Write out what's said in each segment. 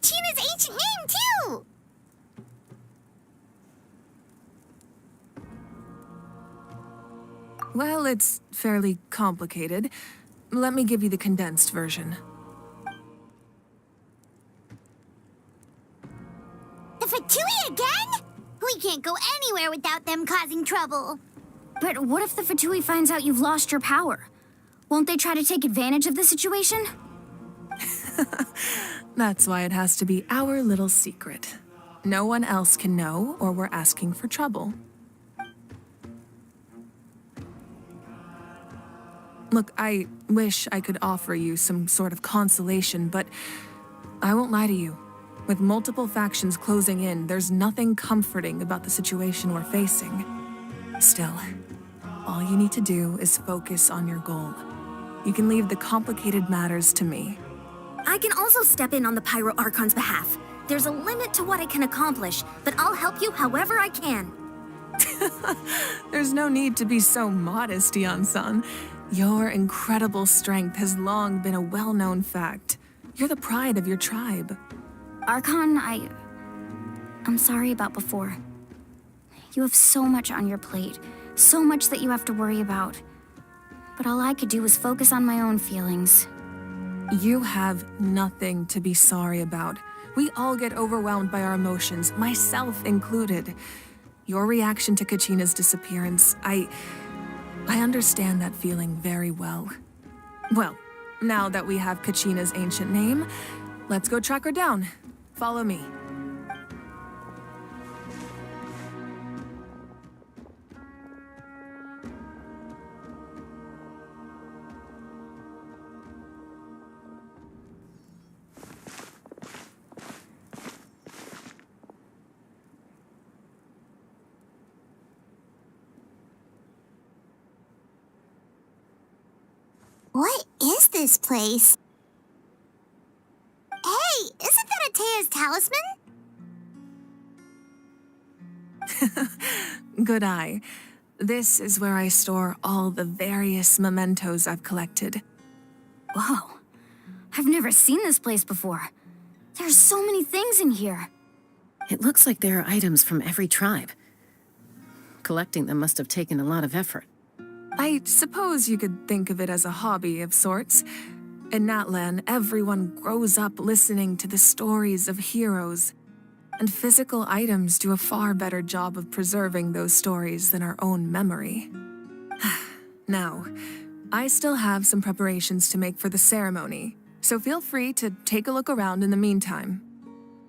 Kachina's ancient name, too! Well, it's fairly complicated. Let me give you the condensed version. The Fatui again? We can't go anywhere without them causing trouble. But what if the Fatui finds out you've lost your power? Won't they try to take advantage of the situation? That's why it has to be our little secret. No one else can know, or we're asking for trouble. Look, I wish I could offer you some sort of consolation, but I won't lie to you. With multiple factions closing in, there's nothing comforting about the situation we're facing. Still, all you need to do is focus on your goal. You can leave the complicated matters to me. I can also step in on the Pyro Archon's behalf. There's a limit to what I can accomplish, but I'll help you however I can. There's no need to be so modest, Yan-san. Your incredible strength has long been a well-known fact. You're the pride of your tribe. Archon, I'm sorry about before. You have so much on your plate, so much that you have to worry about. But all I could do was focus on my own feelings. You have nothing to be sorry about. We all get overwhelmed by our emotions, myself included. Your reaction to Kachina's disappearance, I understand that feeling very well. Well, now that we have Kachina's ancient name, let's go track her down. Follow me. What is this place? Hey, isn't that Atea's talisman? Good eye. This is where I store all the various mementos I've collected. Whoa, I've never seen this place before. There's so many things in here. It looks like there are items from every tribe. Collecting them must have taken a lot of effort. I suppose you could think of it as a hobby of sorts. In Natlan, everyone grows up listening to the stories of heroes, and physical items do a far better job of preserving those stories than our own memory. Now, I still have some preparations to make for the ceremony, so feel free to take a look around in the meantime.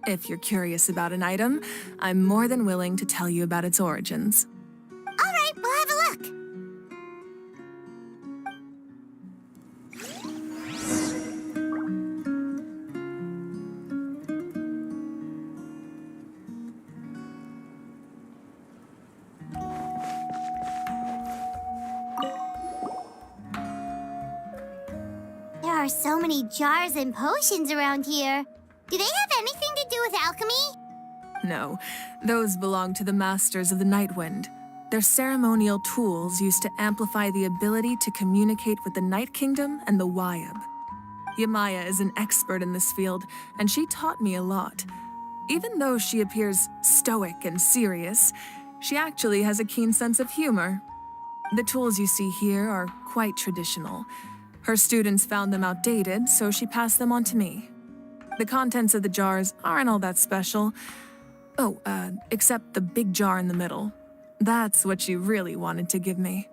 If you're curious about an item, I'm more than willing to tell you about its origins. All right, we'll have a look. There are so many jars and potions around here. Do they have anything to do with alchemy? No, those belong to the Masters of the Nightwind. They're ceremonial tools used to amplify the ability to communicate with the Night Kingdom and the Wyab. Yamaya is an expert in this field, and she taught me a lot. Even though she appears stoic and serious, she actually has a keen sense of humor. The tools you see here are quite traditional. Her students found them outdated, so she passed them on to me. The contents of the jars aren't all that special. Oh, except the big jar in the middle. That's what she really wanted to give me.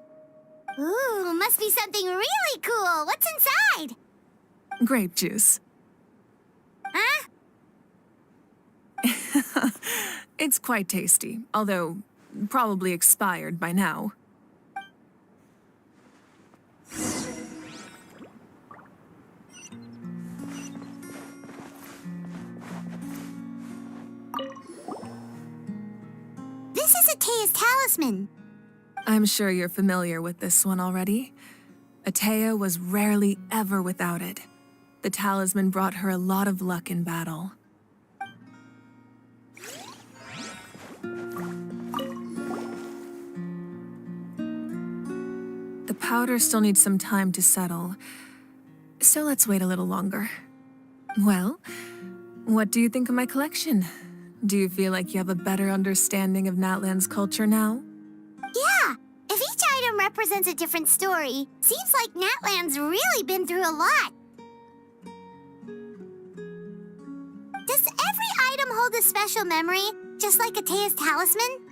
Ooh, must be something really cool. What's inside? Grape juice. Huh? It's quite tasty, although probably expired by now. This is Atea's talisman. I'm sure you're familiar with this one already. Atea was rarely ever without it. The talisman brought her a lot of luck in battle. The powder still needs some time to settle, so let's wait a little longer. Well, What do you think of my collection? Do you feel like you have a better understanding of Natlan's culture now? Yeah, if each item represents a different story, seems like Natlan's really been through a lot. Does every item hold a special memory, just like Atea's talisman?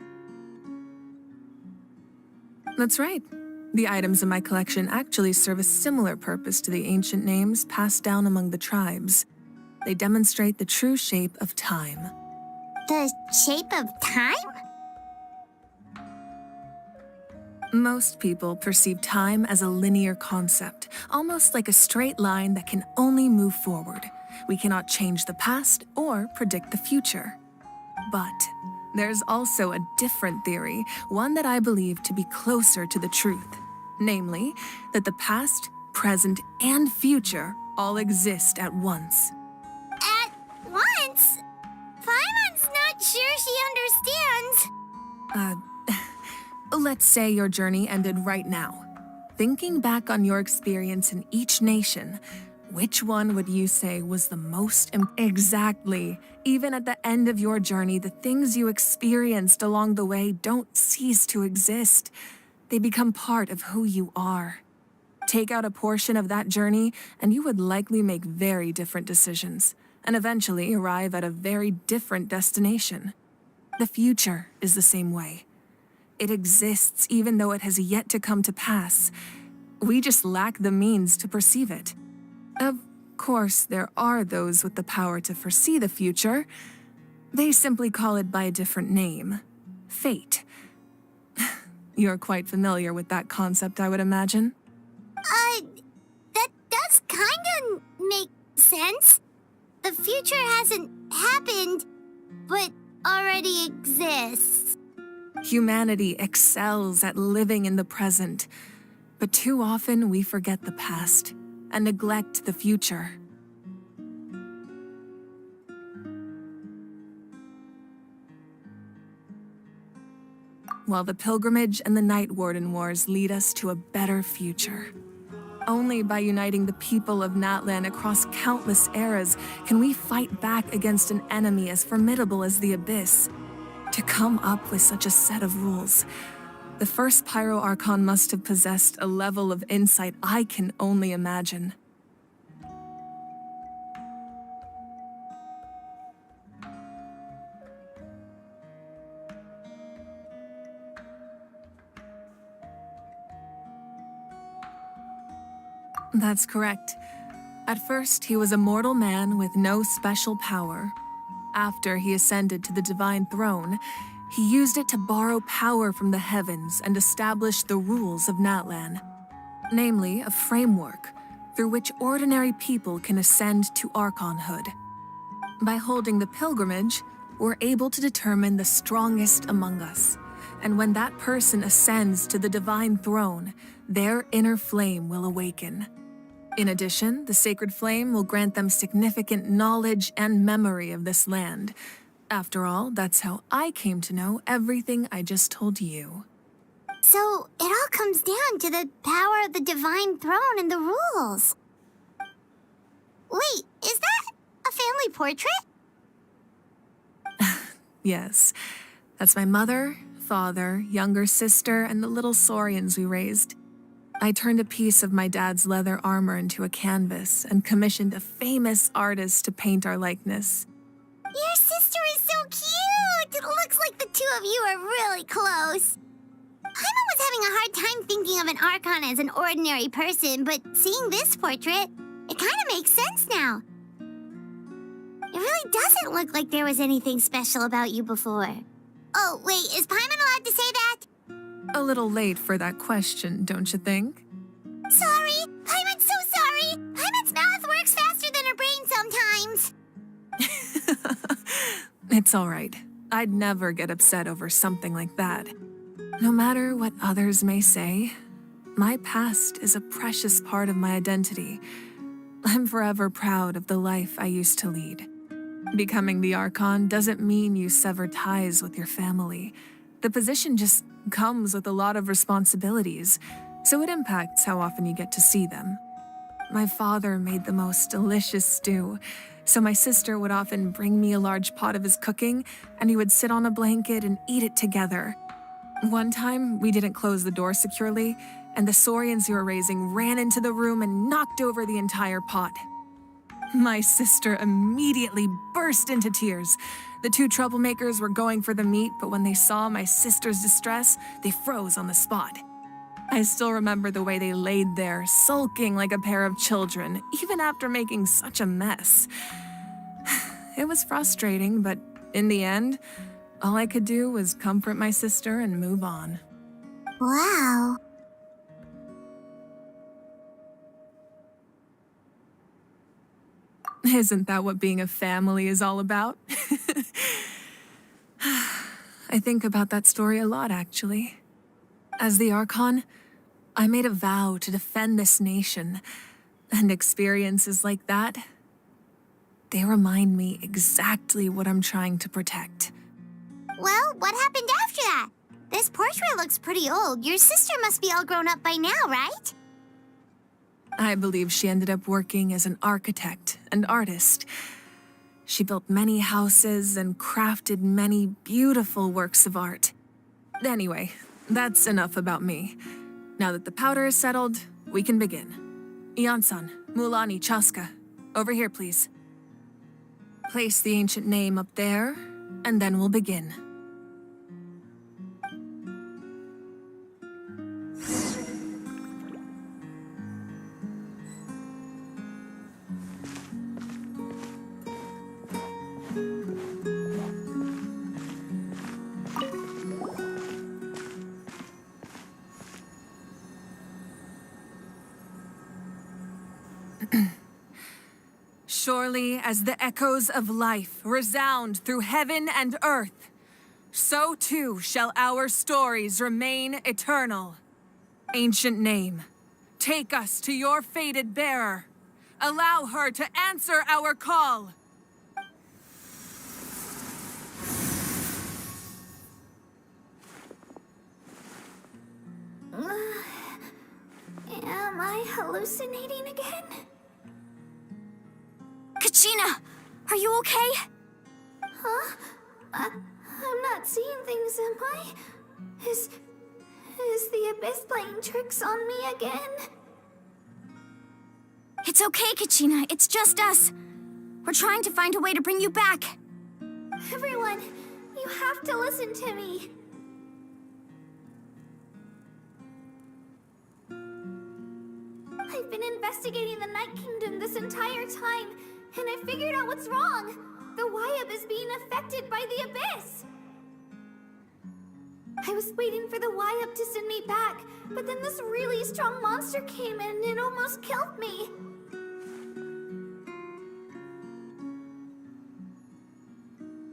That's right. The items in my collection actually serve a similar purpose to the ancient names passed down among the tribes. They demonstrate the true shape of time. The shape of time? Most people perceive time as a linear concept, almost like a straight line that can only move forward. We cannot change the past or predict the future. But there's also a different theory, one that I believe to be closer to the truth. Namely, that the past, present, and future all exist at once. At once? Paimon's not sure she understands. Let's say your journey ended right now. Thinking back on your experience in each nation, which one would you say was the most exactly? Even at the end of your journey, the things you experienced along the way don't cease to exist. They become part of who you are. Take out a portion of that journey, and you would likely make very different decisions, and eventually arrive at a very different destination. The future is the same way. It exists even though it has yet to come to pass. We just lack the means to perceive it. Of course, there are those with the power to foresee the future. They simply call it by a different name. Fate. You're quite familiar with that concept, I would imagine. That does kinda make sense. The future hasn't happened, but already exists. Humanity excels at living in the present, but too often we forget the past and neglect the future. While the pilgrimage and the Night Warden Wars lead us to a better future. Only by uniting the people of Natlan across countless eras can we fight back against an enemy as formidable as the Abyss. To come up with such a set of rules, the first Pyro Archon must have possessed a level of insight I can only imagine. That's correct. At first, he was a mortal man with no special power. After he ascended to the divine throne, he used it to borrow power from the heavens and establish the rules of Natlan. Namely, a framework through which ordinary people can ascend to Archonhood. By holding the pilgrimage, we're able to determine the strongest among us. And when that person ascends to the divine throne, their inner flame will awaken. In addition, the sacred flame will grant them significant knowledge and memory of this land. After all, that's how I came to know everything I just told you. So, it all comes down to the power of the divine throne and the rules. Wait, is that a family portrait? Yes, that's my mother, father, younger sister, and the little saurians we raised. I turned a piece of my dad's leather armor into a canvas and commissioned a famous artist to paint our likeness. Your sister is so cute! It looks like the two of you are really close. Paimon was having a hard time thinking of an Archon as an ordinary person, but seeing this portrait, it kind of makes sense now. It really doesn't look like there was anything special about you before. Oh, wait, is Paimon allowed to say that? A little late for that question, don't you think? Sorry! Paimon's so sorry! Paimon's mouth works faster than her brain sometimes. It's all right. I'd never get upset over something like that. No matter what others may say, my past is a precious part of my identity. I'm forever proud of the life I used to lead. Becoming the Archon doesn't mean you sever ties with your family. The position just comes with a lot of responsibilities, so it impacts how often you get to see them. My father made the most delicious stew, So my sister would often bring me a large pot of his cooking, and we would sit on a blanket and eat it together. One time, we didn't close the door securely, and the saurians you were raising ran into the room and knocked over the entire pot. My sister immediately burst into tears. The two troublemakers were going for the meat, but when they saw my sister's distress, they froze on the spot. I still remember the way they laid there, sulking like a pair of children, even after making such a mess. It was frustrating, but in the end, all I could do was comfort my sister and move on. Wow. Isn't that what being a family is all about? I think about that story a lot, actually. As the Archon, I made a vow to defend this nation, and experiences like that, they remind me exactly what I'm trying to protect. Well, what happened after that? This portrait looks pretty old. Your sister must be all grown up by now, right? I believe she ended up working as an architect and artist. She built many houses and crafted many beautiful works of art. Anyway, that's enough about me. Now that the powder is settled, we can begin. Ian-san, Mulani, Chaska, over here, please. Place the ancient name up there, and then we'll begin. Surely as the echoes of life resound through heaven and earth, so too shall our stories remain eternal. Ancient name, take us to your fated bearer. Allow her to answer our call. Am I hallucinating again? Kachina, are you okay? Huh? I'm not seeing things, am I? Is the Abyss playing tricks on me again? It's okay, Kachina. It's just us. We're trying to find a way to bring you back. Everyone, you have to listen to me. I've been investigating the Night Kingdom this entire time, and I figured out what's wrong. The Wyab is being affected by the Abyss. I was waiting for the Wyab to send me back, but then this really strong monster came in and it almost killed me.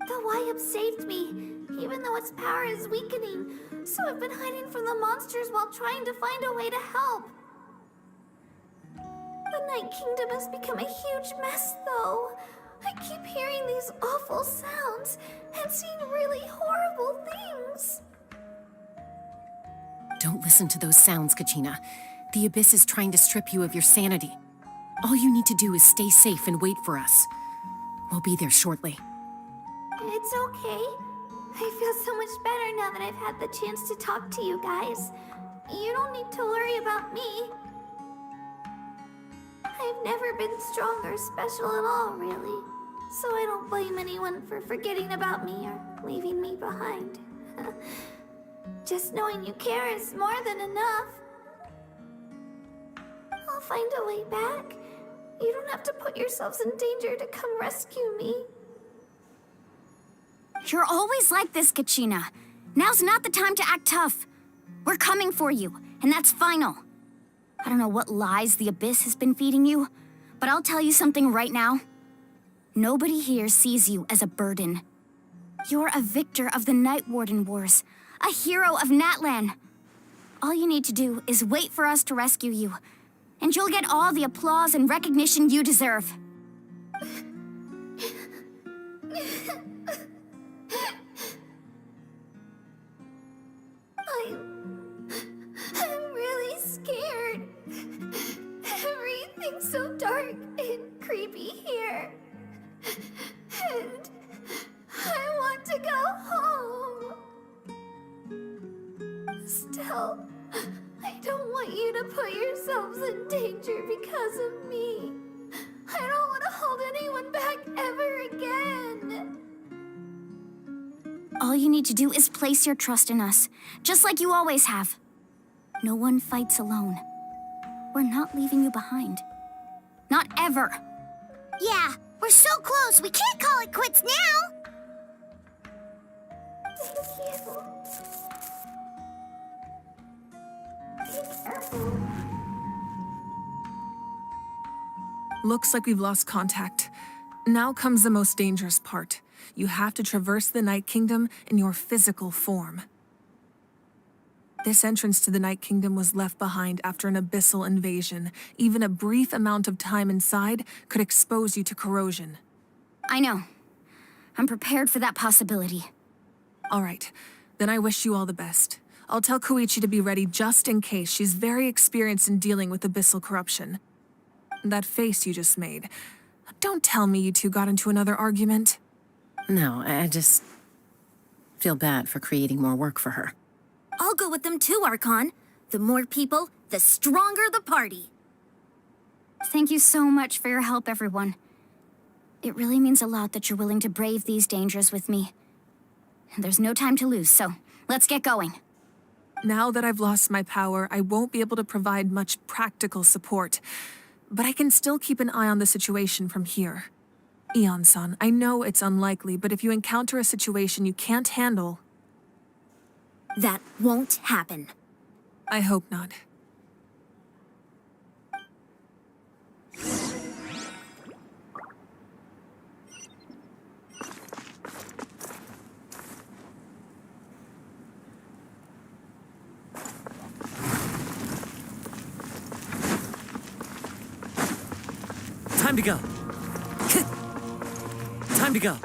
The Wyab saved me, even though its power is weakening, so I've been hiding from the monsters while trying to find a way to help. The Night Kingdom has become a huge mess, though. I keep hearing these awful sounds and seeing really horrible things. Don't listen to those sounds, Kachina. The Abyss is trying to strip you of your sanity. All you need to do is stay safe and wait for us. We'll be there shortly. It's okay. I feel so much better now that I've had the chance to talk to you guys. You don't need to worry about me. I've never been strong or special at all, really. So I don't blame anyone for forgetting about me or leaving me behind. Just knowing you care is more than enough. I'll find a way back. You don't have to put yourselves in danger to come rescue me. You're always like this, Kachina. Now's not the time to act tough. We're coming for you, and that's final. I don't know what lies the Abyss has been feeding you, but I'll tell you something right now. Nobody here sees you as a burden. You're a victor of the Night Warden Wars, a hero of Natlan. All you need to do is wait for us to rescue you, and you'll get all the applause and recognition you deserve. I'm really scared. Everything's so dark and creepy here. Still, I don't want you to put yourselves in danger because of me. I don't want to hold anyone back ever again. All you need to do is place your trust in us, just like you always have. No one fights alone. We're not leaving you behind. Not ever. Yeah, we're so close. We can't call it quits now. Thank you. Be careful. Looks like we've lost contact. Now comes the most dangerous part. You have to traverse the Night Kingdom in your physical form. This entrance to the Night Kingdom was left behind after an abyssal invasion. Even a brief amount of time inside could expose you to corrosion. I know. I'm prepared for that possibility. All right, then I wish you all the best. I'll tell Koichi to be ready just in case. She's very experienced in dealing with abyssal corruption. That face you just made. Don't tell me you two got into another argument. No, I just feel bad for creating more work for her. I'll go with them too, Archon. The more people, the stronger the party. Thank you so much for your help, everyone. It really means a lot that you're willing to brave these dangers with me. And there's no time to lose, so let's get going. Now that I've lost my power, I won't be able to provide much practical support. But I can still keep an eye on the situation from here. Eon-san, I know it's unlikely, but if you encounter a situation you can't handle... That won't happen. I hope not. Time to go. Time to go.